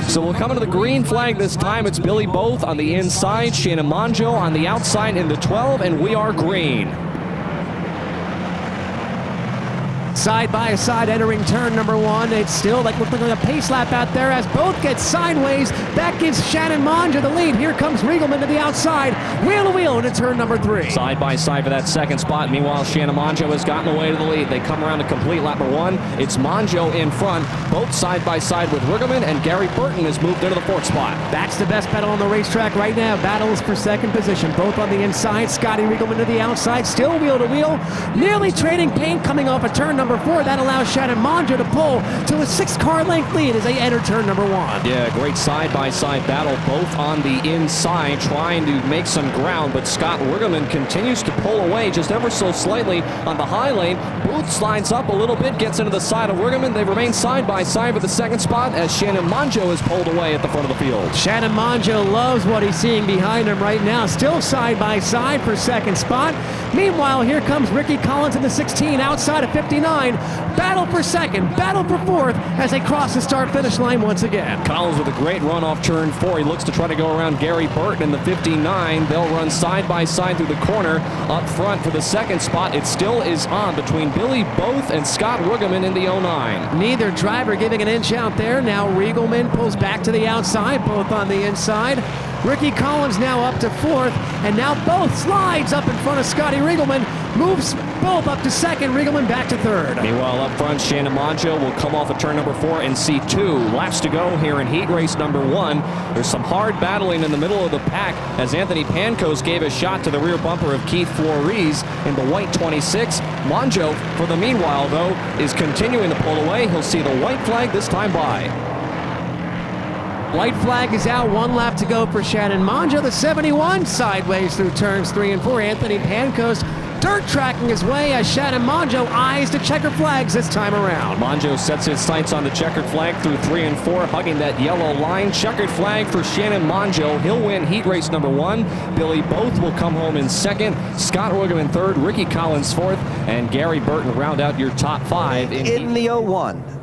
So we'll come into the green flag this time. It's Billy Both on the inside, Shannon Monjo on the outside in the 12, and we are green. Side by side entering turn number 1. It's still looking like a pace lap out there as Both get sideways. That gives Shannon Monjo the lead. Here comes Riegelman to the outside. Wheel to wheel into turn number 3. Side by side for that second spot. Meanwhile, Shannon Monjo has gotten away to the lead. They come around to complete lap number 1. It's Monjo in front. Both side by side with Riegelman, and Gary Burton has moved into the 4th spot. That's the best battle on the racetrack right now. Battles for second position. Both on the inside. Scotty Riegelman to the outside. Still wheel to wheel. Nearly trading paint coming off of turn number 4. That allows Shannon Monjo to pull to a 6-car length lead as they enter turn number 1. Yeah, great side-by-side battle, both on the inside, trying to make some ground, but Scott Riegelman continues to pull away just ever so slightly on the high lane. Booth slides up a little bit, gets into the side of Riegelman. They remain side-by-side for the second spot as Shannon Monjo is pulled away at the front of the field. Shannon Monjo loves what he's seeing behind him right now. Still side-by-side for second spot. Meanwhile, here comes Ricky Collins in the 16 outside of 59. Battle for second, battle for 4th as they cross the start-finish line once again. Collins with a great run off turn 4. He looks to try to go around Gary Burton in the 59. They'll run side-by-side through the corner. Up front for the second spot, it still is on between Billy Both and Scott Riegelman in the 09. Neither driver giving an inch out there. Now Riegelman pulls back to the outside, Both on the inside. Ricky Collins now up to 4th, and now Both slides up in front of Scotty Riegelman, moves Both up to 2nd, Riegelman back to 3rd. Meanwhile, up front, Shannon Monjo will come off of turn number 4 and see 2 laps to go here in heat race number 1. There's some hard battling in the middle of the pack as Anthony Pancos gave a shot to the rear bumper of Keith Flores in the white 26. Monjo, for the meanwhile, though, is continuing to pull away. He'll see the white flag this time by. White flag is out, 1 lap to go for Shannon Monjo. The 71 sideways through turns 3 and 4. Anthony Pancos dirt tracking his way as Shannon Monjo eyes the checker flags this time around. Monjo sets his sights on the checkered flag through 3 and 4, hugging that yellow line. Checkered flag for Shannon Monjo. He'll win heat race number 1. Billy Both will come home in 2nd. Scott Riegelman 3rd. Ricky Collins 4th. And Gary Burton round out your top 5 in the 01.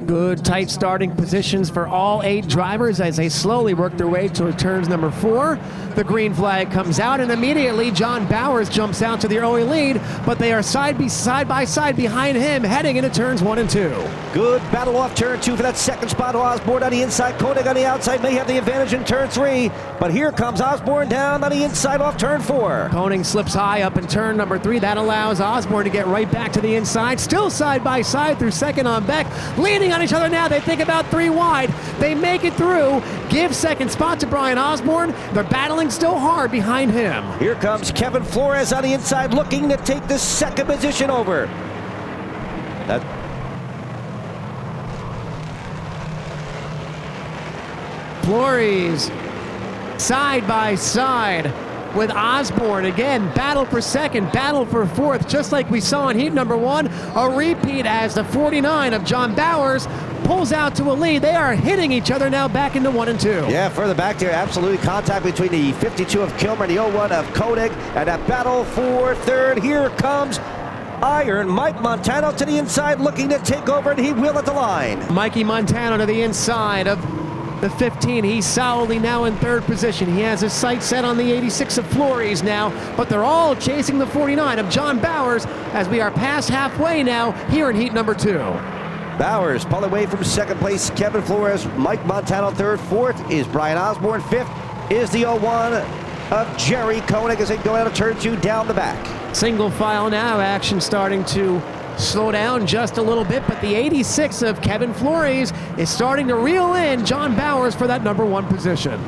Good tight starting positions for all 8 drivers as they slowly work their way toward turns number 4. The green flag comes out, and immediately John Bowers jumps out to the early lead, but they are side by side behind him heading into turns 1 and 2. Good battle off turn 2 for that second spot. Osborne on the inside, Koenig on the outside, may have the advantage in turn 3, but here comes Osborne down on the inside off turn 4. Koenig slips high up in turn number 3. That allows Osborne to get right back to the inside, still side by side through 2nd on Beck, leaning on each other now. They think about 3 wide. They make it through, give 2nd spot to Brian Osborne. They're battling still hard behind him. Here comes Kevin Flores on the inside, looking to take the 2nd position over. Flores side by side with Osborne. Again, battle for 2nd, battle for 4th, just like we saw in heat number 1. A repeat as the 49 of John Bowers pulls out to a lead. They are hitting each other now back into 1 and 2. Yeah, further back there, absolutely contact between the 52 of Kilmer and the 01 of Koenig, and that battle for 3rd. Here comes Iron Mike Montano to the inside, looking to take over, and he will at the line. Mikey Montano to the inside of the 15. He's solidly now in 3rd position. He has his sights set on the 86 of Flores now, but they're all chasing the 49 of John Bowers as we are past halfway now here in heat number 2. Bowers pull away from 2nd place, Kevin Flores, Mike Montano 3rd, 4th is Brian Osborne, 5th is the 01 of Jerry Koenig as they go out of turn 2 down the back. Single file now, action starting to slow down just a little bit, but the 86 of Kevin Flores is starting to reel in John Bowers for that number 1 position.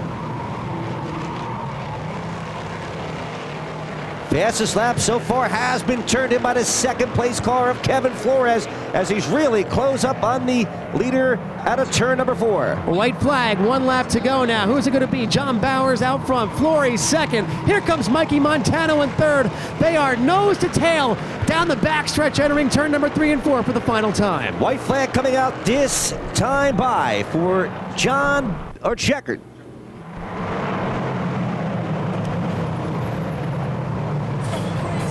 Fastest lap so far has been turned in by the 2nd place car of Kevin Flores as he's really close up on the leader out of turn number 4. White flag, 1 lap to go now. Who's it going to be? John Bowers out front, Flores 2nd. Here comes Mikey Montano in 3rd. They are nose to tail down the backstretch entering turn number 3 and 4 for the final time. White flag coming out this time by for checkered.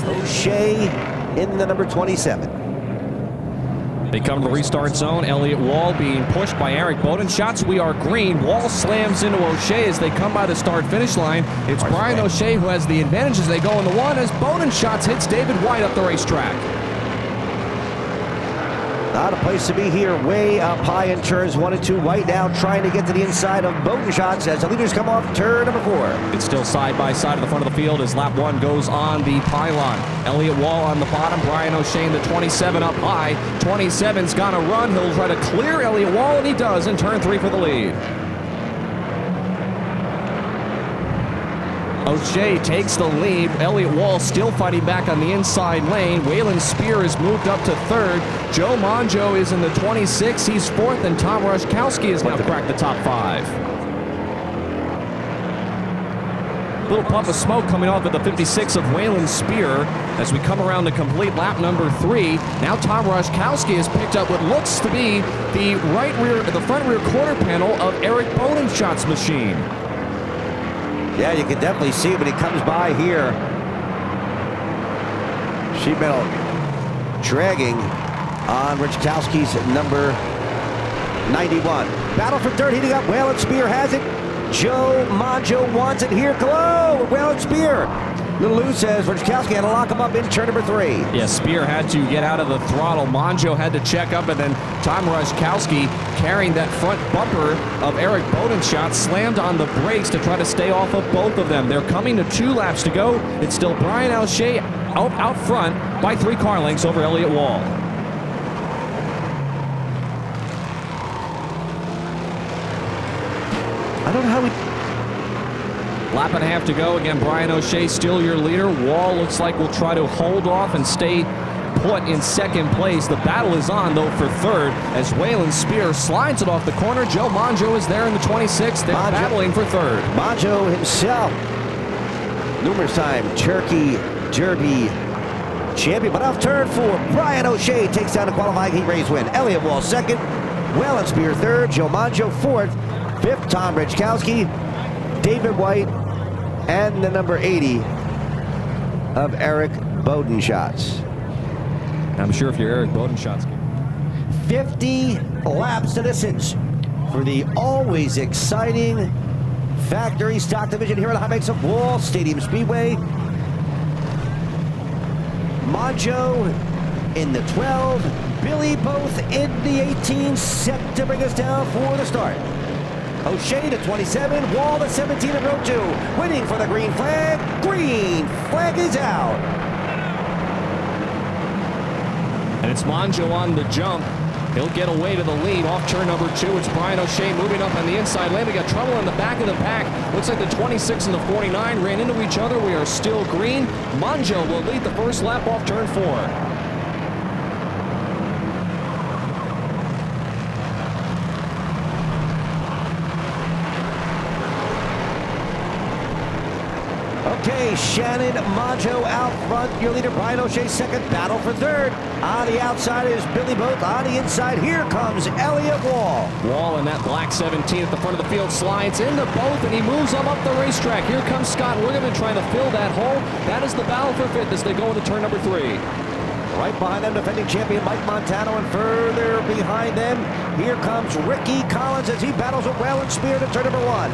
O'Shea in the number 27. They come to the restart zone. Elliott Wall being pushed by Eric Bodenschatz. We are green. Wall slams into O'Shea as they come by the start-finish line. It's Brian O'Shea who has the advantage as they go into one as Bodenschatz hits David White up the racetrack. Not a place to be here, way up high in turns 1 and 2. White now trying to get to the inside of Bodenschatz as the leaders come off turn number 4. It's still side by side at the front of the field as lap 1 goes on the pylon. Elliott Wall on the bottom, Brian O'Shea in the 27 up high. 27's gonna run. He'll try to clear Elliott Wall, and he does in turn 3 for the lead. O'Shea takes the lead. Elliott Wall still fighting back on the inside lane. Waylon Spear has moved up to 3rd. Joe Monjo is in the 26. He's 4th, and Tom Rushkowski has now cracked the top 5. Little puff of smoke coming off at the 56 of Waylon Spear as we come around to complete lap number 3. Now Tom Rushkowski has picked up what looks to be the front rear quarter panel of Eric Bodenschatz's machine. Yeah, you can definitely see it when he comes by here. Sheet metal dragging on Rushkowski's number 91. Battle for 3rd, heating up. Waylon Spear has it. Joe Monjo wants it here. Hello, Waylon Spear. Little Lou says Rushkowski had to lock him up in turn number 3. Yeah, Spear had to get out of the throttle. Monjo had to check up, and then Tom Rushkowski, carrying that front bumper of Eric Bodenschatz, slammed on the brakes to try to stay off of both of them. They're coming to 2 laps to go. It's still Brian O'Shea out front by 3 car lengths over Elliott Wall. I don't know how we... Lap and a half to go. Again, Brian O'Shea still your leader. Wall looks like we'll try to hold off and stay put in 2nd place. The battle is on, though, for 3rd as Waylon Spear slides it off the corner. Joe Monjo is there in the 26th. They're battling for 3rd. Monjo himself, numerous time Turkey Derby champion, but off turn 4, Brian O'Shea takes down a qualifying heat race win. Elliott Wall 2nd, Waylon Spear 3rd, Joe Monjo 4th, 5th Tom Rushkowski, David White, and the number 80 of Eric Bodenschatz. I'm sure if you're Eric Bodenschatz. 50 laps to distance for the always exciting factory stock division here at the high banks of Wall Stadium Speedway. Monjo in the 12, Billy both in the 18, set to bring us down for the start. O'Shea to 27, Wall to 17 in row 2, waiting for the green flag. Green flag is out. And it's Monjo on the jump. He'll get away to the lead off turn number 2. It's Brian O'Shea moving up on the inside lane. We got trouble in the back of the pack. Looks like the 26 and the 49 ran into each other. We are still green. Monjo will lead the first lap off turn 4. Okay, Shannon Monjo out front. Your leader, Brian O'Shea, 2nd. Battle for 3rd. On the outside is Billy Both. On the inside, here comes Elliott Wall. Wall in that black 17 at the front of the field slides into Both, and he moves them up the racetrack. Here comes Scott Wiggman trying to fill that hole. That is the battle for 5th as they go into turn number 3. Right behind them, defending champion Mike Montano, and further behind them, here comes Ricky Collins as he battles with Waylon Spear to turn number 1.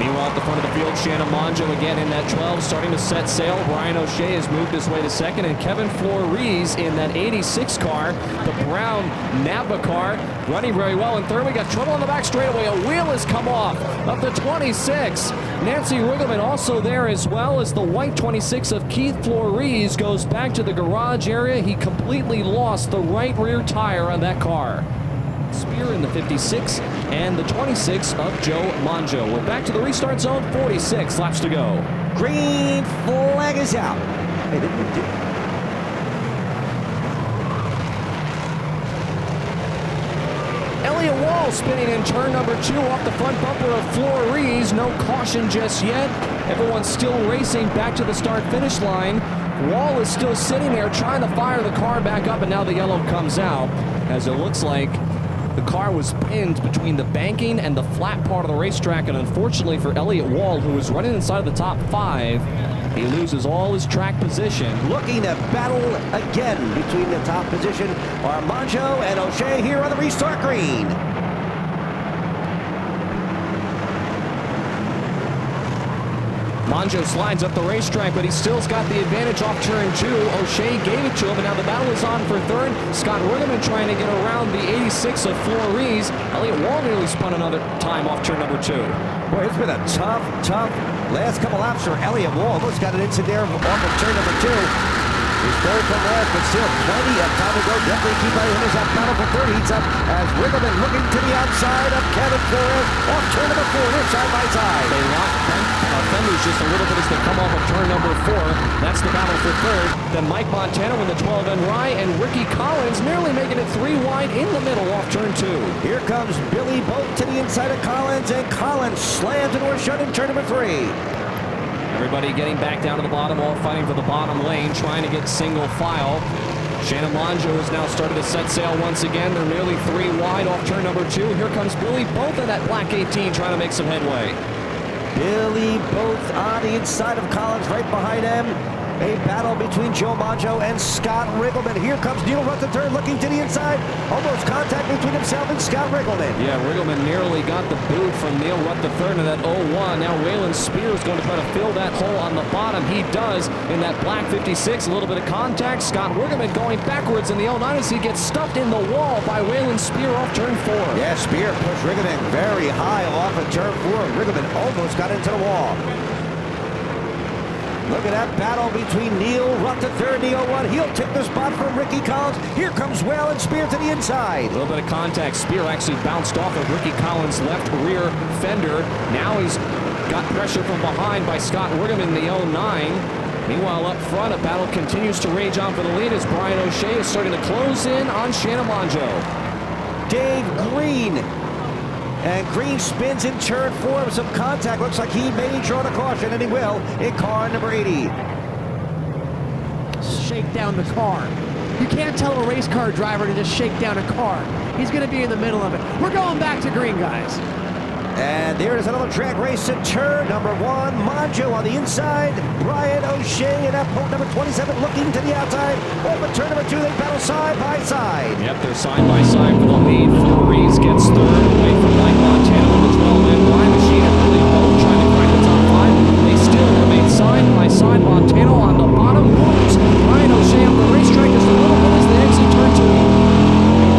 Meanwhile, at the front of the field, Shannon Monjo again in that 12, starting to set sail. Brian O'Shea has moved his way to 2nd, and Kevin Flores in that 86 car, the brown Napa car, running very well. In 3rd, we got trouble on the back straightaway. A wheel has come off of the 26. Nancy Riggleman also there as well as the white 26 of Keith Flores goes back to the garage area. He completely lost the right rear tire on that car. Spear in the 56 and the 26 of Joe Monjo. We're back to the restart zone, 46 laps to go. Green flag is out. Hey, Elliott Wall spinning in turn number 2 off the front bumper of Flores. No caution just yet. Everyone's still racing back to the start-finish line. Wall is still sitting there trying to fire the car back up, and now the yellow comes out as it looks like the car was pinned between the banking and the flat part of the racetrack, and unfortunately for Elliott Wall, who was running inside of the top 5, He loses all his track position. Looking to battle again between the top position are Manjo and O'Shea here on the restart green. Manjo slides up the racetrack, but he still's got the advantage off turn 2. O'Shea gave it to him, and now the battle is on for third. Scott Riggleman trying to get around the 86 of Flores. Elliott Wall nearly spun another time off turn number 2. Boy, it's been a tough last couple laps for Elliott Wall. Almost got an incident there off of turn number 2. He's third from last, but still plenty of time to go. Definitely keep eye on his battle for third. Heats up as Riggleman looking to the outside of Kevin Flores off turn number 4. They're side by side. They lock fenders just a little bit as they come off of turn number 4. That's the battle for third. Then Mike Montano in the 12NY and Ricky Collins nearly making it 3 wide in the middle off turn 2. Here comes Billy Boat to the inside of Collins, and Collins slams the door shut in turn number 3. Everybody getting back down to the bottom, all fighting for the bottom lane, trying to get single file. Shannon Monjo has now started to set sail once again. They're nearly 3 wide off turn number 2. Here comes Billy Both in that black 18 trying to make some headway. Billy Both on the inside of Collins, right behind him. A battle between Joe Manjo and Scott Riggleman. Here comes Neil Rutherford looking to the inside. Almost contact between himself and Scott Riggleman. Yeah, Riggleman nearly got the boot from Neil Rutherford in that 0-1. Now Waylon Spears going to try to fill that hole on the bottom. He does in that black 56. A little bit of contact. Scott Riggleman going backwards in the 09 as he gets stuffed in the wall by Waylon Spear off turn 4. Yeah, Spear pushed Riggleman very high off of turn 4. Riggleman almost got into the wall. Look at that battle between Neil Rutherford and the 01. He'll take the spot from Ricky Collins. Here comes Waylon Spear to the inside. A little bit of contact. Spear actually bounced off of Ricky Collins' left rear fender. Now he's got pressure from behind by Scott Riggleman in the 09. Meanwhile, up front, a battle continues to rage on for the lead as Brian O'Shea is starting to close in on Shannon Monjo. Dave Green. And Green spins in turn 4 with some contact. Looks like he may draw the caution, and he will in car number 80. Shake down the car. You can't tell a race car driver to just shake down a car. He's going to be in the middle of it. We're going back to green, guys. And there is another track race in turn number 1. Manjo on the inside. Brian O'Shea in that pole number 27 looking to the outside. Over turn number 2, they battle side by side. Yep, they're side by side for the lead. Flores gets third away from Mike Montano in the 12NY machine. And really both trying to crack the top 5. They still remain side by side. Montano on the bottom moves. Brian O'Shea up the racetrack just a little bit as they exit turn 2.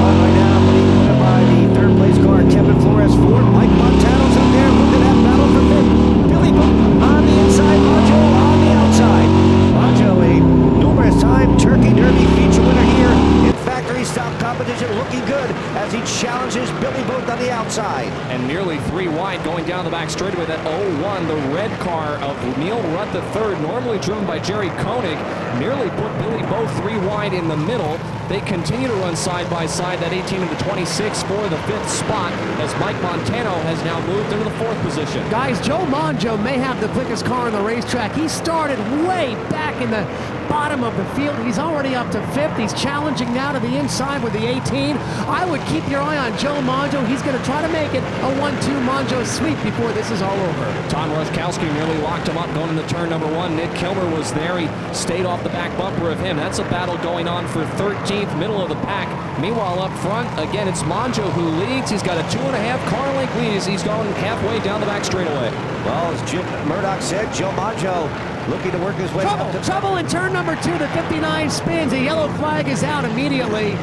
Right now, leading by the third place car, Kevin Flores Ford. Mike Montano's up there. Look at that battle for fifth. Billy Boat on the inside, Manjo on the outside. Manjo, a numerous time Turkey Derby feature winner here in factory stop competition, looking good as he challenges Billy Boat on the outside. And nearly 3 wide going down the back straightaway. That 0-1, the red car of Neil Rutt III, normally driven by Jerry Koenig, nearly put Billy Boat 3 wide in the middle. They continue to run side by side, that 18 and the 26 for the 5th spot, as Mike Montano has now moved into the 4th position. Guys, Joe Manjo may have the quickest car on the racetrack. He started way back in the bottom of the field. He's already up to 5th. He's challenging now to the inside with the 18. I would keep your eye on Joe Manjo. He's going to try to make it a 1-2 Manjo sweep before this is all over. Tom Rushkowski nearly locked him up going into turn number 1. Nick Kilmer was there. He stayed off the back bumper of him. That's a battle going on for 13th, middle of the pack. Meanwhile, up front, again, it's Manjo who leads. He's got a 2.5 car length lead as he's going halfway down the back straightaway. Well, as Jim Murdoch said, Joe Manjo looking to work his way up to Trouble in turn number 2. The 59 spins. A yellow flag is out immediately.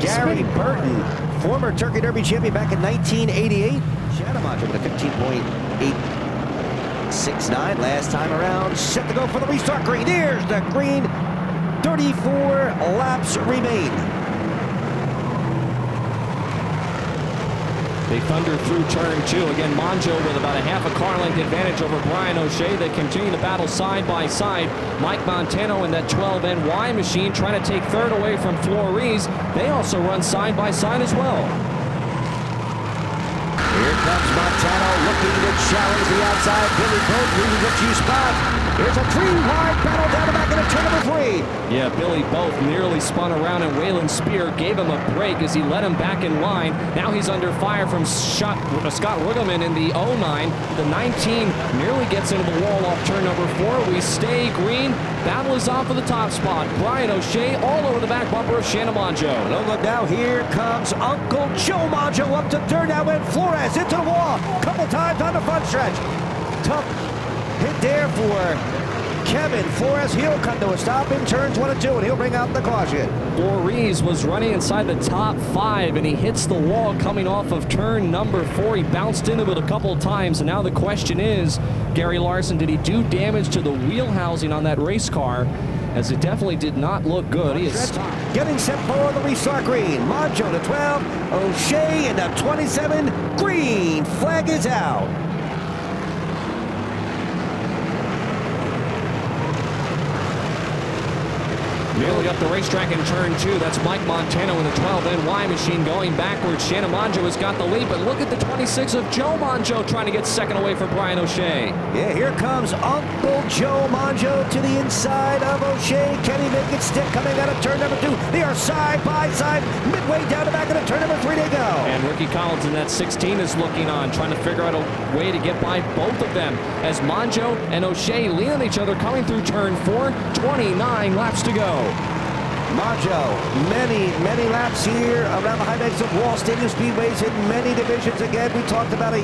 Gary Burton, former Turkey Derby champion back in 1988. Shannon Manjo with a 15.869 last time around. Set to go for the restart green. There's the green. 34 laps remain. They thunder through turn 2. Again, Manjo with about a half a car length advantage over Brian O'Shea. They continue to battle side by side. Mike Montano in that 12NY machine trying to take third away from Flores. They also run side by side as well. Here comes Montano looking to challenge the outside. Billy Boat losing a few spots. Here's a 3 wide battle down the back of the turn number 3. Yeah, Billy Both nearly spun around, and Waylon Spear gave him a break as he let him back in line. Now he's under fire from Scott Rugelman in the 09. The 19 nearly gets into the wall off turn number 4. We stay green. Battle is on for the top spot. Brian O'Shea all over the back bumper of Shannon Monjo. No look now. Here comes Uncle Joe Monjo up to third. Now went Flores into the wall. Couple times on the front stretch. Tough hit there for Kevin Flores. He'll come to a stop in turns 1 and 2, and he'll bring out the caution. Flores was running inside the top 5, and he hits the wall coming off of turn number 4. He bounced into it a couple of times, and now the question is, Gary Larson, did he do damage to the wheel housing on that race car? As it definitely did not look good. He is getting set for the restart green. Monjo to 12, O'Shea in the 27. Green flag is out. Nearly up the racetrack in turn 2. That's Mike Montano in the 12 NY machine going backwards. Shannon Monjo has got the lead, but look at the 26 of Joe Monjo trying to get second away from Brian O'Shea. Yeah, here comes Uncle Joe Monjo to the inside of O'Shea. Can he make it stick coming out of turn number 2? They are side by side, midway down the back of the turn number 3 they go. And Ricky Collins in that 16 is looking on, trying to figure out a way to get by both of them as Monjo and O'Shea lean on each other coming through turn 4. 29 laps to go. Monjo, many laps here around the high banks of Wall Stadium Speedways in many divisions. Again, we talked about a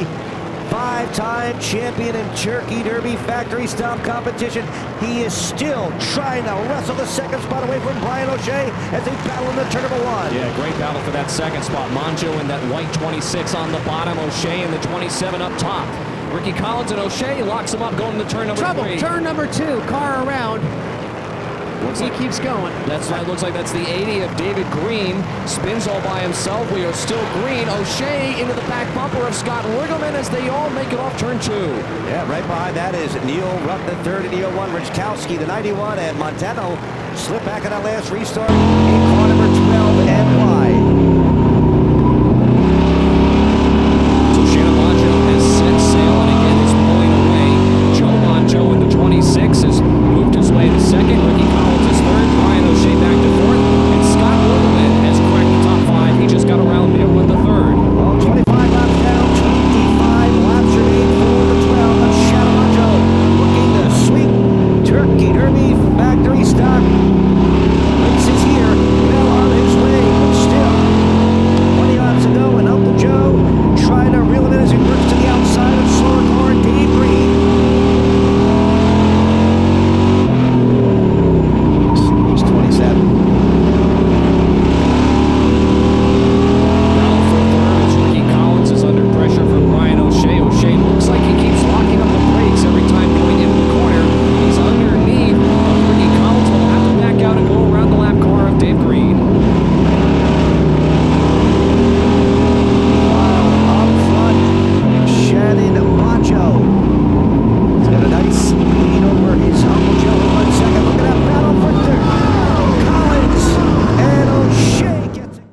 5-time champion in Turkey Derby factory stomp competition. He is still trying to wrestle the second spot away from Brian O'Shea as they battle in the turn number 1. Yeah, great battle for that second spot. Monjo in that white 26 on the bottom, O'Shea in the 27 up top. Ricky Collins and O'Shea locks him up going to turn number 3. Turn number 2, car around. He keeps going. That's right. Looks like that's the 80 of David Green. Spins all by himself. We are still green. O'Shea into the back bumper of Scott Rugelman as they all make it off turn 2. Yeah, right behind that is Neil Rupp the 3rd, and Neil 1, Richkowski the 91, and Montano slipped back in that last restart in car number 12 NY. So Shannon Monjo has set sail and again is pulling away. Joe Monjo in the 26 has moved his way to second. Ricky Collins is 3rd. Brian O'Shea back to 4th. And Scott Rugelman has cracked the top 5. He just got around Neil with the 3rd. Well, 25 laps down, 25 laps remain for the 12 of Shannon Monjo. Looking to sweep Turkey Derby factory stock. Races here, well on his way, but still 20 laps to go, and Uncle Joe trying to reel him in as he works to the outside of slower car Dave Green. He's 27. Now for 3rd as Ricky Collins is under pressure from Brian O'Shea. O'Shea looks like he keeps locking up the brakes every time going into the corner. He's underneath of Ricky Collins, but will have to back out and go around the lap car of Dave Green. Up front, Shannon Monjo. He's got a nice lead over his Uncle Joe in 1 second. Look at that battle for 3rd. Collins and O'Shea gets it.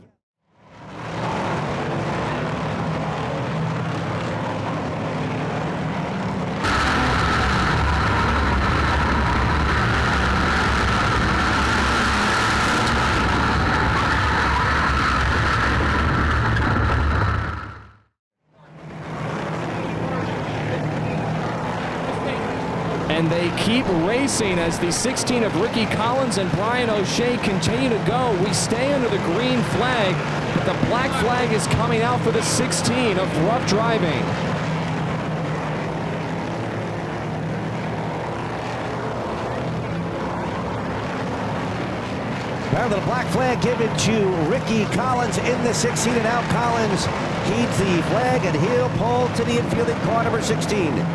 And they keep racing as the 16 of Ricky Collins and Brian O'Shea continue to go. We stay under the green flag, but the black flag is coming out for the 16 of rough driving. Now the black flag given to Ricky Collins in the 16, and now Collins heeds the flag, and he'll pull to the infielding car number 16.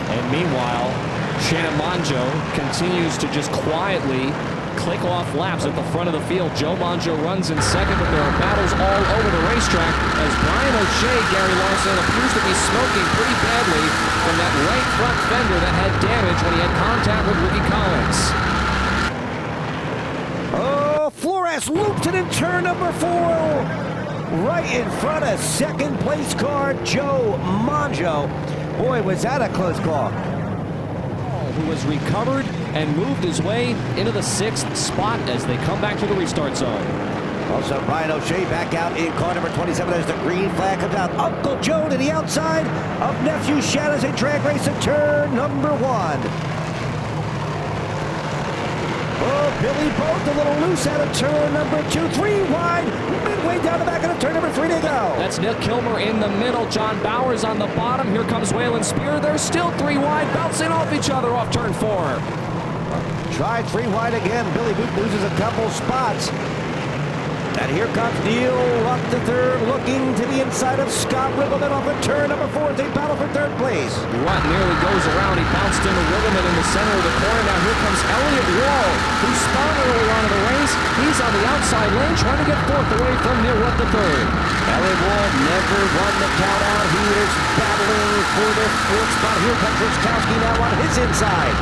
And meanwhile, Shannon Monjo continues to just quietly click off laps at the front of the field. Joe Monjo runs in second, but there are battles all over the racetrack as Brian O'Shea, Gary Larson, appears to be smoking pretty badly from that right front fender that had damage when he had contact with Ricky Collins. Oh, Flores looped it in turn number 4. right in front of second place car, Joe Monjo. Boy, was that a close call. Who was recovered and moved his way into the 6th spot as they come back to the restart zone. Also, Brian O'Shea back out in car number 27 as the green flag comes out. Uncle Joe to the outside of Nephew Shan as they drag race at turn number 1. Oh, Billy Boat a little loose out of turn number 2. 3 wide, midway down the back of the turn number 3 to go. That's Nick Kilmer in the middle. John Bowers on the bottom. Here comes Waylon Spear. They're still 3 wide, bouncing off each other off turn 4. Tried 3 wide again. Billy Boot loses a couple spots. And here comes Neil Rupp the third, looking to the inside of Scott Riggleman off of turn number 4 as they battle for third place. Rupp nearly goes around. He bounced into Riggleman in the center of the corner. Now here comes Elliott Wall, who spun early on in the race. He's on the outside lane trying to get 4th away from Neil Rupp the third. Elliott Wall never won the count out. He is battling for the 4th spot. Here comes Rich now on his inside.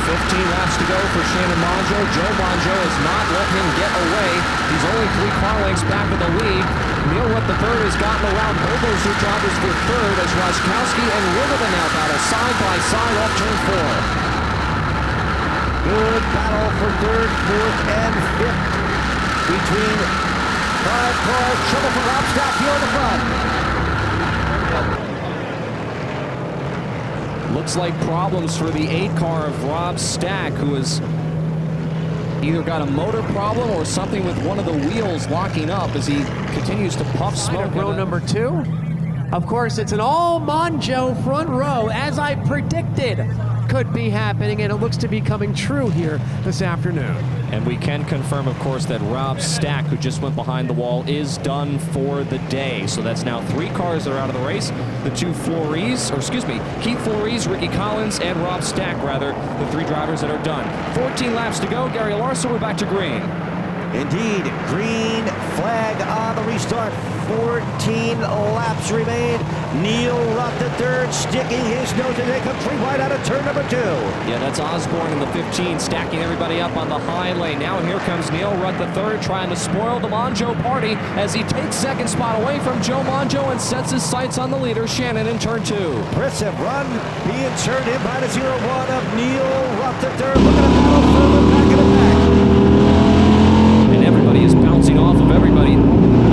15 laps to go for Shannon Monjo. Joe Monjo has not let him get away. He's only 3 car lengths back in the lead. Neil Rupp the third has gotten around both those 2 drivers for third as Roszkowski and Riggleman now battle side by side off turn 4. Good battle for third, 4th, and 5th between 5 cars. Trouble for Rob Scott here on the front. Looks like problems for the 8 car of Rob Stack, who has either got a motor problem or something with one of the wheels locking up as he continues to puff smoke. Row number 2. Of course, it's an all Monjo front row, as I predicted could be happening, and it looks to be coming true here this afternoon. And we can confirm, of course, that Rob Stack, who just went behind the wall, is done for the day. So that's now 3 cars that are out of the race. The 2 Flores, or excuse me, Keith Flores, Ricky Collins, and Rob Stack, rather, the 3 drivers that are done. 14 laps to go. Gary Larson, we're back to green. Indeed, green flag on the restart. 14 laps remain. Neil Rupp the third sticking his nose as they come 3 wide out of turn number 2. Yeah, that's Osborne in the 15 stacking everybody up on the high lane. Now here comes Neil Rupp the third trying to spoil the Monjo party as he takes 2nd spot away from Joe Monjo and sets his sights on the leader, Shannon, in turn 2. Impressive run being turned in by the 0-1 of Neil Rupp the third. Look at the battle further back in the back. And everybody is bouncing off of everybody.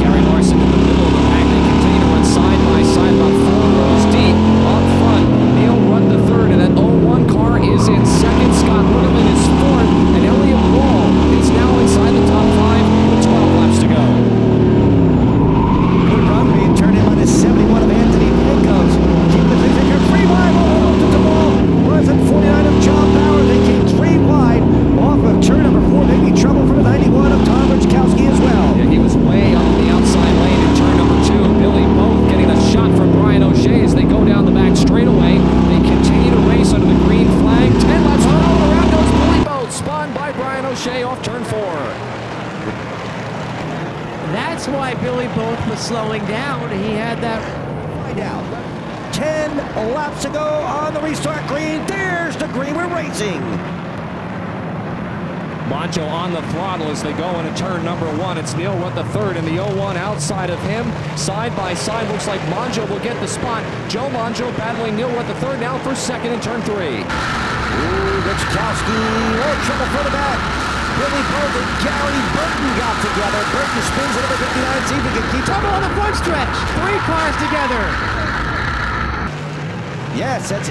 Gary Larson in the middle of the pack. They continue to run side by side about 4 rows deep. Up front, Neil Rupp the third, and that 0-1 car is in 2nd. Scott Riggleman is 4th, and Elliott Wall is now inside the top 5 with 12 laps to go. Good run being turned in by the 71 of Anthony Pankos. Keep the things in here. 3 wide. Oh, to the wall. Was it 49 of John Bauer? They came 3 wide off of turn number 4. Maybe trouble for the 91 of Tom Ryczkowski as well. Yeah, he was way on the outside lane in turn number 2. Billy Both getting a shot from Brian O'Shea as they go down the back straightaway. They continue to race under the green flag. 10 laps to go. Around goes Billy Both, spun by Brian O'Shea off turn 4. That's why Billy Both was slowing down. He had that. Find out. 10 laps to go on the restart green. There's the green. We're racing. Monjo on the throttle as they go into turn number 1. It's Neil Rupp the third and the 0-1 outside of him. Side by side, looks like Monjo will get the spot. Joe Monjo battling Neil Rupp the third now for 2nd in turn 3. Ooh, Ryczkowski. Oh, trouble for the back. Billy Both and Gary Burton got together. Burton spins it over 59. See if he can keep Trouble on the front stretch. 3 cars together. Yes, that's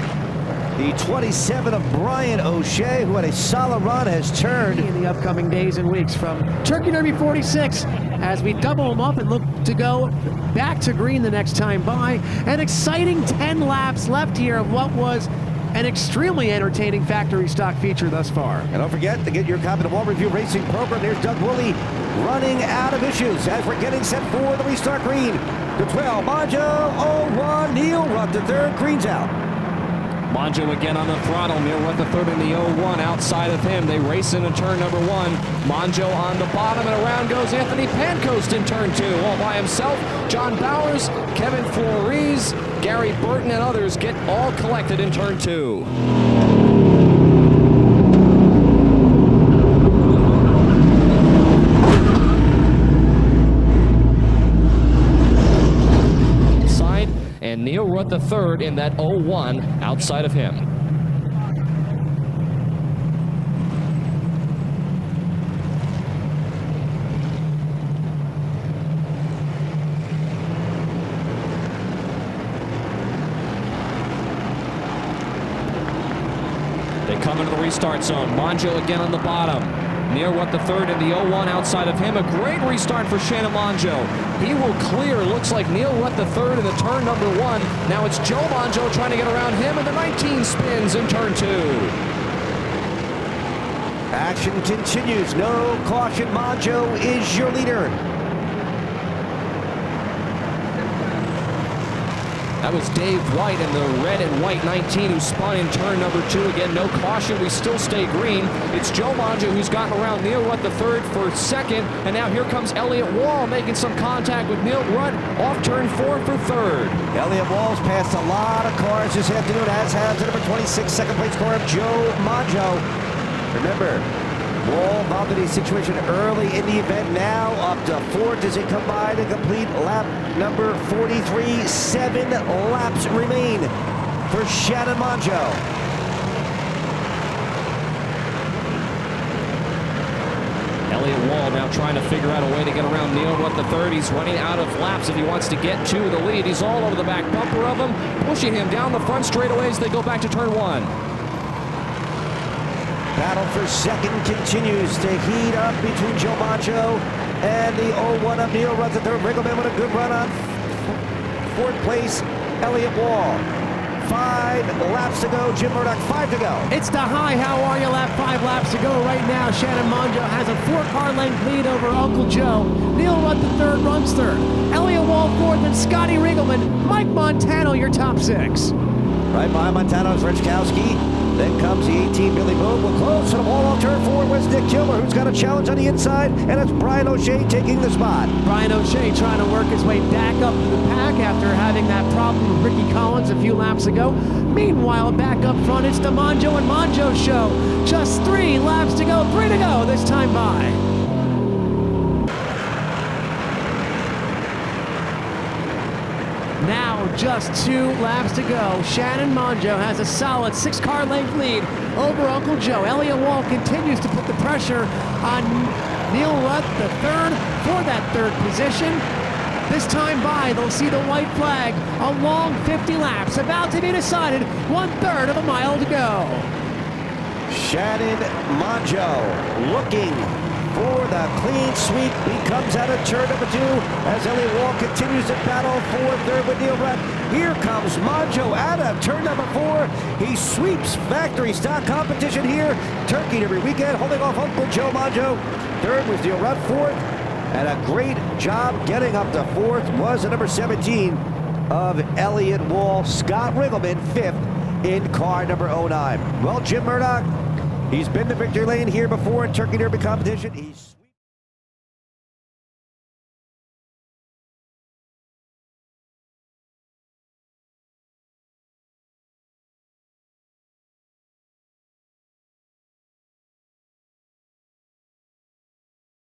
the 27 of Brian O'Shea, who had a solid run, has turned. In the upcoming days and weeks from Turkey Derby 46 as we double them up and look to go back to green the next time by. An exciting 10 laps left here of what was an extremely entertaining factory stock feature thus far. And don't forget to get your copy of the Wall Review Racing program. Here's Doug Woolley running out of issues as we're getting set for the restart green. The 12, Monjo, 0-1, Neil Rupp the third, green's out. Monjo again on the throttle. Neil Rupp the third in the 0-1 outside of him. They race into turn number 1. Monjo on the bottom, and around goes Anthony Pancoast in turn 2. All by himself, John Bowers, Kevin Flores, Gary Burton, and others get all collected in turn 2. and Neil Rutt III in that 01 outside of him. They come into the restart zone. Monjo again on the bottom. Neil Rutt III in the 01 outside of him. A great restart for Shannon Monjo. He will clear. Looks like Neil Rutt III in the turn number 1. Now it's Joe Monjo trying to get around him, and the 19 spins in turn 2. Action continues. No caution. Monjo is your leader. That was Dave White in the red and white 19 who spun in turn number 2. Again, no caution. We still stay green. It's Joe Monjo who's gotten around Neil Rutt III for second. And now here comes Elliott Wall making some contact with Neil Rutt off turn 4 for third. Elliott Wall's passed a lot of cars this afternoon, as has the number 26 second place car of Joe Monjo. Remember, Wall involved in a situation early in the event, now up to 4th as they come by to complete lap number 43. 7 laps remain for Shannon Monjo. Elliott Wall now trying to figure out a way to get around Neil Rutt III. He's running out of laps if he wants to get to the lead. He's all over the back bumper of him, pushing him down the front straightaways as they go back to turn 1. Battle for second continues to heat up between Joe Monjo and the 01 of Neil Rutt III. Riggleman with a good run on 4th place, Elliott Wall. 5 laps to go. Jim Murdoch, 5 to go. It's the high. How are you? Lap 5 laps to go right now. Shannon Monjo has a 4-car length lead over Uncle Joe. Neil Rutt III runs third. Elliott Wall 4th, and Scotty Riggleman. Mike Montano, your top 6. Right behind Montano is Rich Kowski. Then comes the 18, Billy Boone. Will close to the wall on turn 4 was Nick Kilmer, who's got a challenge on the inside, and it's Brian O'Shea taking the spot. Brian O'Shea trying to work his way back up to the pack after having that problem with Ricky Collins a few laps ago. Meanwhile, back up front, it's the Monjo and Monjo show. Just 3 laps to go, 3 to go this time by. Now just 2 laps to go. Shannon Monjo has a solid 6-car length lead over Uncle Joe. Elliott Wall continues to put the pressure on Neil Rutt III for that 3rd position. This time by, they'll see the white flag. A long 50 laps about to be decided. 1/3 of a mile to go. Shannon Monjo looking for the clean sweep. He comes out of turn number 2 as Elliott Wall continues to battle for 3rd with Neil Rutt. Here comes Monjo out of turn number 4. He sweeps factory stock competition here. Turkey every weekend, holding off Uncle Joe Monjo. 3rd was Neil Rutt. 4th, and a great job getting up to 4th was the number 17 of Elliott Wall. Scott Riggleman 5th in car number 09. Well, Jim Murdoch, he's been to victory lane here before in Turkey Derby competition. He's